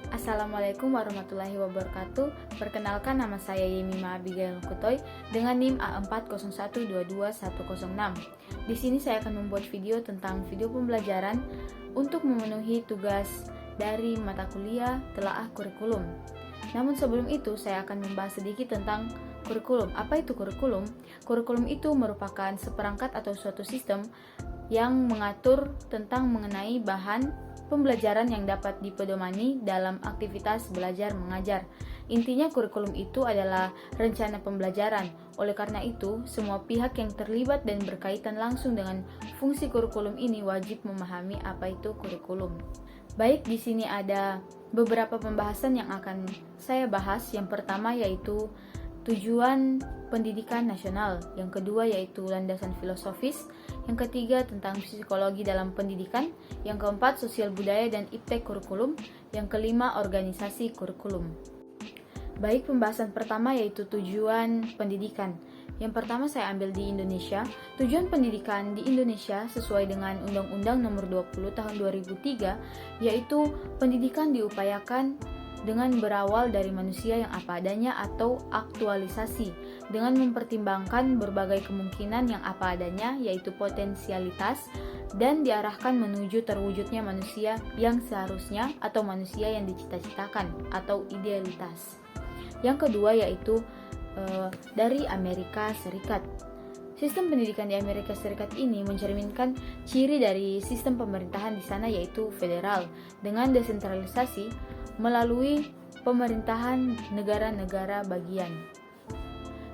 Assalamualaikum warahmatullahi wabarakatuh. Perkenalkan, nama saya Yemima Abigail Kutoy dengan NIM A401221006. Di sini saya akan membuat video tentang video pembelajaran untuk memenuhi tugas dari mata kuliah telaah kurikulum. Namun sebelum itu saya akan membahas sedikit tentang kurikulum. Apa itu kurikulum? Kurikulum itu merupakan seperangkat atau suatu sistem yang mengatur tentang mengenai bahan pembelajaran yang dapat dipedomani dalam aktivitas belajar mengajar. Intinya kurikulum itu adalah rencana pembelajaran. Oleh karena itu, semua pihak yang terlibat dan berkaitan langsung dengan fungsi kurikulum ini wajib memahami apa itu kurikulum. Baik, di sini ada beberapa pembahasan yang akan saya bahas. Yang pertama yaitu tujuan pendidikan nasional, yang kedua yaitu landasan filosofis, yang ketiga tentang psikologi dalam pendidikan, yang keempat sosial budaya dan iptek kurikulum, yang kelima organisasi kurikulum. Baik, pembahasan pertama yaitu tujuan pendidikan. Yang pertama saya ambil di Indonesia. Tujuan pendidikan di Indonesia sesuai dengan Undang-Undang Nomor 20 Tahun 2003 yaitu pendidikan diupayakan dengan berawal dari manusia yang apa adanya atau aktualisasi dengan mempertimbangkan berbagai kemungkinan yang apa adanya yaitu potensialitas dan diarahkan menuju terwujudnya manusia yang seharusnya atau manusia yang dicita-citakan atau idealitas. Yang kedua yaitu dari Amerika Serikat. Sistem pendidikan di Amerika Serikat ini mencerminkan ciri dari sistem pemerintahan di sana yaitu federal dengan desentralisasi melalui pemerintahan negara-negara bagian.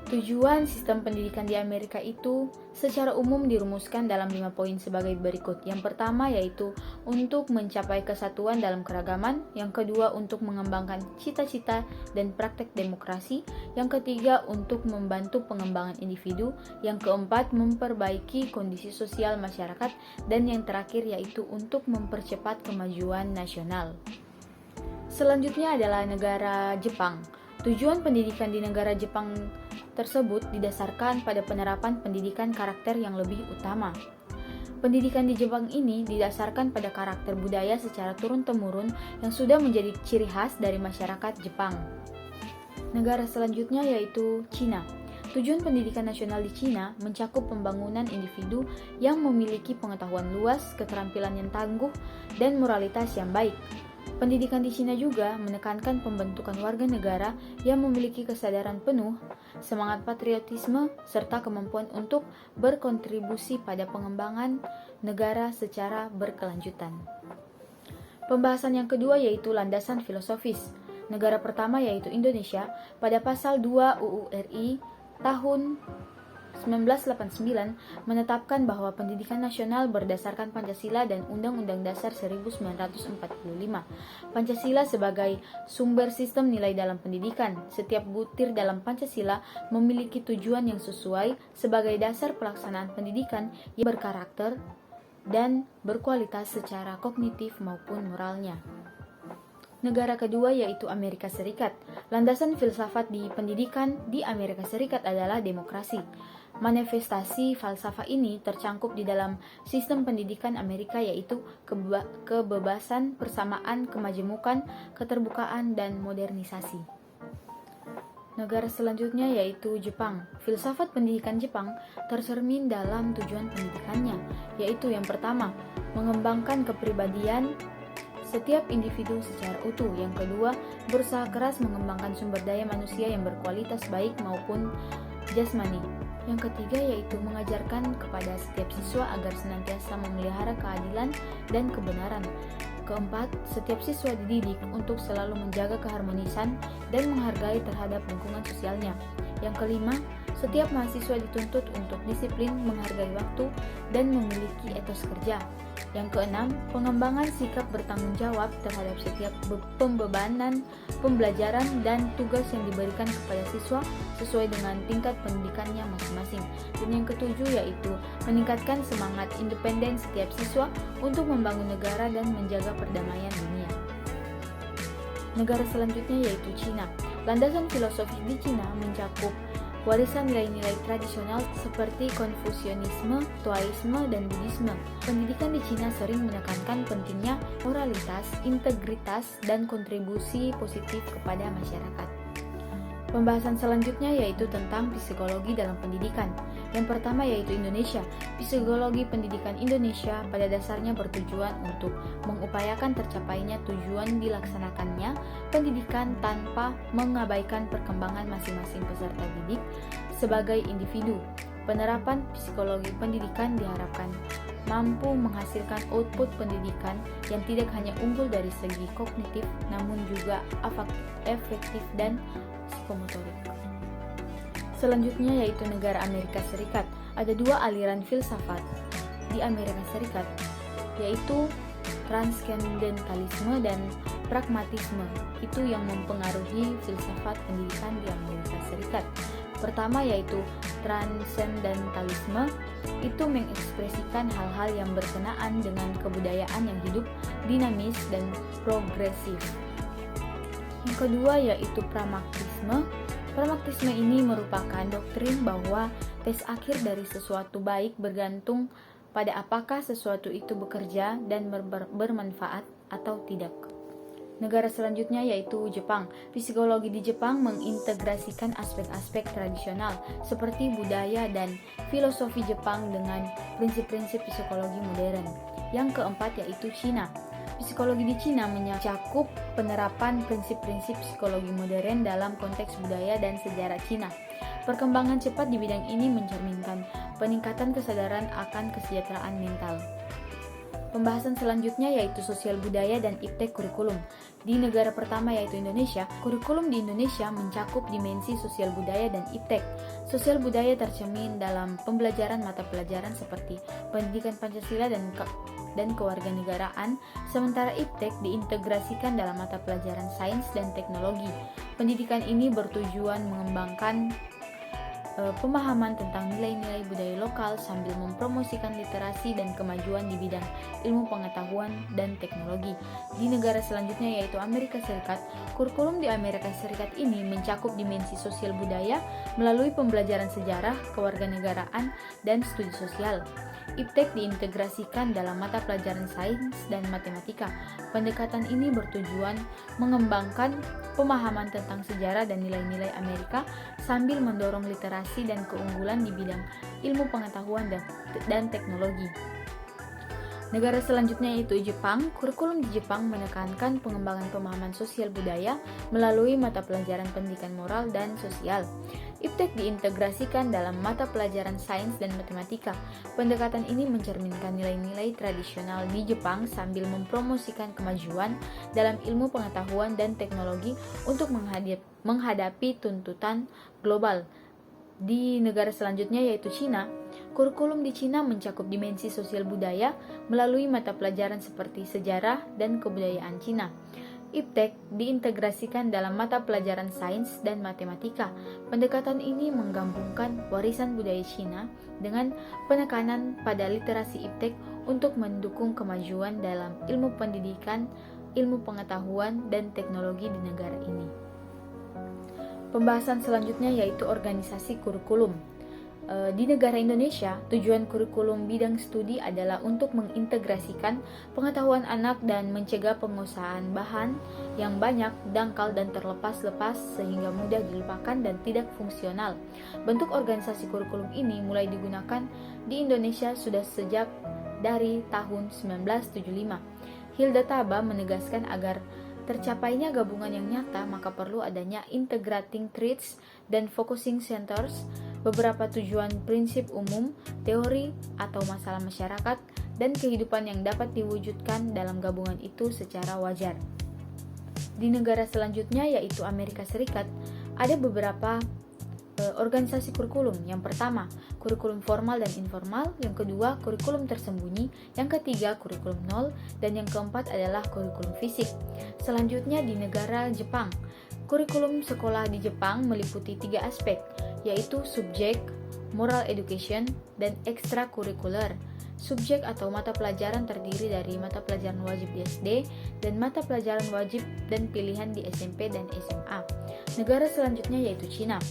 Tujuan sistem pendidikan di Amerika itu secara umum dirumuskan dalam 5 poin sebagai berikut. Yang pertama yaitu untuk mencapai kesatuan dalam keragaman, yang kedua untuk mengembangkan cita-cita dan praktek demokrasi, yang ketiga untuk membantu pengembangan individu, yang keempat memperbaiki kondisi sosial masyarakat, dan yang terakhir yaitu untuk mempercepat kemajuan nasional. Selanjutnya adalah negara Jepang. Tujuan pendidikan di negara Jepang tersebut didasarkan pada penerapan pendidikan karakter yang lebih utama. Pendidikan di Jepang ini didasarkan pada karakter budaya secara turun-temurun yang sudah menjadi ciri khas dari masyarakat Jepang. Negara selanjutnya yaitu Cina. Tujuan pendidikan nasional di Cina mencakup pembangunan individu yang memiliki pengetahuan luas, keterampilan yang tangguh, dan moralitas yang baik. Pendidikan di Cina juga menekankan pembentukan warga negara yang memiliki kesadaran penuh, semangat patriotisme, serta kemampuan untuk berkontribusi pada pengembangan negara secara berkelanjutan. Pembahasan yang kedua yaitu landasan filosofis. Negara pertama yaitu Indonesia pada pasal 2 UU RI tahun 1989 menetapkan bahwa pendidikan nasional berdasarkan Pancasila dan Undang-Undang Dasar 1945. Pancasila sebagai sumber sistem nilai dalam pendidikan. Setiap butir dalam Pancasila memiliki tujuan yang sesuai sebagai dasar pelaksanaan pendidikan yang berkarakter dan berkualitas secara kognitif maupun moralnya. Negara kedua yaitu Amerika Serikat. Landasan filsafat di pendidikan di Amerika Serikat adalah demokrasi. Manifestasi falsafah ini tercangkup di dalam sistem pendidikan Amerika yaitu kebebasan, persamaan, kemajemukan, keterbukaan, dan modernisasi. Negara selanjutnya yaitu Jepang. Filsafat pendidikan Jepang tercermin dalam tujuan pendidikannya, yaitu yang pertama, mengembangkan kepribadian setiap individu secara utuh. Yang kedua, berusaha keras mengembangkan sumber daya manusia yang berkualitas baik maupun jasmani. Yang ketiga yaitu mengajarkan kepada setiap siswa agar senantiasa memelihara keadilan dan kebenaran. Keempat, setiap siswa dididik untuk selalu menjaga keharmonisan dan menghargai terhadap lingkungan sosialnya. Yang kelima, setiap mahasiswa dituntut untuk disiplin, menghargai waktu, dan memiliki etos kerja. Yang keenam, pengembangan sikap bertanggung jawab terhadap setiap pembebanan pembelajaran dan tugas yang diberikan kepada siswa sesuai dengan tingkat pendidikannya masing-masing. Dan yang ketujuh yaitu meningkatkan semangat independen setiap siswa untuk membangun negara dan menjaga perdamaian dunia. Negara selanjutnya yaitu Cina. Landasan filosofis di Cina mencakup warisan nilai-nilai tradisional seperti Konfusianisme, Taoisme, dan Buddhisme. Pendidikan di Cina sering menekankan pentingnya moralitas, integritas, dan kontribusi positif kepada masyarakat. Pembahasan selanjutnya yaitu tentang psikologi dalam pendidikan. Yang pertama yaitu Indonesia. Psikologi pendidikan Indonesia pada dasarnya bertujuan untuk mengupayakan tercapainya tujuan dilaksanakannya pendidikan tanpa mengabaikan perkembangan masing-masing peserta didik sebagai individu. Penerapan psikologi pendidikan diharapkan mampu menghasilkan output pendidikan yang tidak hanya unggul dari segi kognitif namun juga efektif dan psikomotorik. Selanjutnya yaitu negara Amerika Serikat. Ada dua aliran filsafat di Amerika Serikat, yaitu transkendentalisme dan pragmatisme. Itu yang mempengaruhi filsafat pendidikan di Amerika Serikat. Pertama yaitu transendentalisme, itu mengekspresikan hal-hal yang berkenaan dengan kebudayaan yang hidup, dinamis, dan progresif. Yang kedua yaitu pragmatisme. Pragmatisme ini merupakan doktrin bahwa tes akhir dari sesuatu baik bergantung pada apakah sesuatu itu bekerja dan bermanfaat atau tidak. Negara selanjutnya yaitu Jepang. Psikologi di Jepang mengintegrasikan aspek-aspek tradisional seperti budaya dan filosofi Jepang dengan prinsip-prinsip psikologi modern. Yang keempat yaitu Cina. Psikologi di Cina mencakup penerapan prinsip-prinsip psikologi modern dalam konteks budaya dan sejarah Cina. Perkembangan cepat di bidang ini mencerminkan peningkatan kesadaran akan kesejahteraan mental. Pembahasan selanjutnya yaitu sosial budaya dan iptek kurikulum. Di negara pertama yaitu Indonesia, kurikulum di Indonesia mencakup dimensi sosial budaya dan iptek. Sosial budaya tercermin dalam pembelajaran mata pelajaran seperti pendidikan Pancasila dan kewarganegaraan, sementara iptek diintegrasikan dalam mata pelajaran sains dan teknologi. Pendidikan ini bertujuan mengembangkan pemahaman tentang nilai-nilai budaya lokal sambil mempromosikan literasi dan kemajuan di bidang ilmu pengetahuan dan teknologi. Di negara selanjutnya yaitu Amerika Serikat, kurikulum di Amerika Serikat ini mencakup dimensi sosial budaya melalui pembelajaran sejarah, kewarganegaraan, dan studi sosial. Iptek diintegrasikan dalam mata pelajaran sains dan matematika. Pendekatan ini bertujuan mengembangkan pemahaman tentang sejarah dan nilai-nilai Amerika sambil mendorong literasi dan keunggulan di bidang ilmu pengetahuan dan teknologi. Negara selanjutnya yaitu Jepang. Kurikulum di Jepang menekankan pengembangan pemahaman sosial budaya melalui mata pelajaran pendidikan moral dan sosial. Iptek diintegrasikan dalam mata pelajaran sains dan matematika. Pendekatan ini mencerminkan nilai-nilai tradisional di Jepang sambil mempromosikan kemajuan dalam ilmu pengetahuan dan teknologi untuk menghadapi tuntutan global. Di negara selanjutnya yaitu Cina. Kurikulum di Cina mencakup dimensi sosial budaya melalui mata pelajaran seperti sejarah dan kebudayaan Cina. Iptek diintegrasikan dalam mata pelajaran sains dan matematika. Pendekatan ini menggabungkan warisan budaya Cina dengan penekanan pada literasi iptek untuk mendukung kemajuan dalam ilmu pendidikan, ilmu pengetahuan, dan teknologi di negara ini. Pembahasan selanjutnya yaitu organisasi kurikulum. Di negara Indonesia, tujuan kurikulum bidang studi adalah untuk mengintegrasikan pengetahuan anak dan mencegah pengusahaan bahan yang banyak, dangkal, dan terlepas-lepas sehingga mudah dilupakan dan tidak fungsional. Bentuk organisasi kurikulum ini mulai digunakan di Indonesia sudah sejak dari tahun 1975. Hilda Taba menegaskan agar tercapainya gabungan yang nyata, maka perlu adanya integrating traits dan focusing centers, beberapa tujuan prinsip umum, teori atau masalah masyarakat, dan kehidupan yang dapat diwujudkan dalam gabungan itu secara wajar. Di negara selanjutnya yaitu Amerika Serikat, ada beberapa organisasi kurikulum. Yang pertama, kurikulum formal dan informal. Yang kedua, kurikulum tersembunyi. Yang ketiga, kurikulum nol. Dan yang keempat adalah kurikulum fisik. Selanjutnya di negara Jepang. Kurikulum sekolah di Jepang meliputi 3 aspek, yaitu subjek, moral education, dan ekstrakurikuler. Subjek atau mata pelajaran terdiri dari mata pelajaran wajib di SD dan mata pelajaran wajib dan pilihan di SMP dan SMA. Negara selanjutnya yaitu Cina.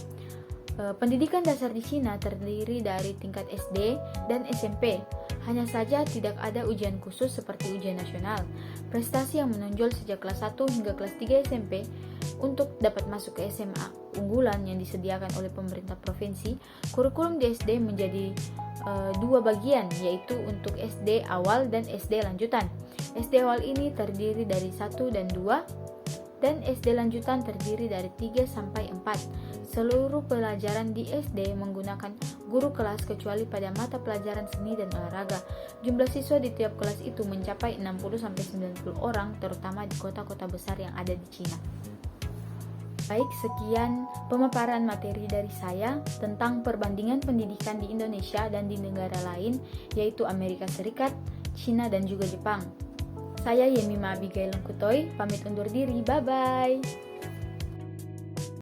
Pendidikan dasar di Cina terdiri dari tingkat SD dan SMP. Hanya saja tidak ada ujian khusus seperti ujian nasional. Prestasi yang menonjol sejak kelas 1 hingga kelas 3 SMP untuk dapat masuk ke SMA unggulan yang disediakan oleh pemerintah provinsi. Kurikulum di SD menjadi dua bagian, yaitu untuk SD awal dan SD lanjutan. SD awal ini terdiri dari 1 dan 2, dan SD lanjutan terdiri dari 3 sampai 4. Seluruh pelajaran di SD menggunakan guru kelas kecuali pada mata pelajaran seni dan olahraga. Jumlah siswa di tiap kelas itu mencapai 60 sampai 90 orang, terutama di kota-kota besar yang ada di Cina. Baik, sekian pemaparan materi dari saya tentang perbandingan pendidikan di Indonesia dan di negara lain, yaitu Amerika Serikat, Cina, dan juga Jepang. Saya Yemima Abigail Lengkutoy, pamit undur diri, bye-bye.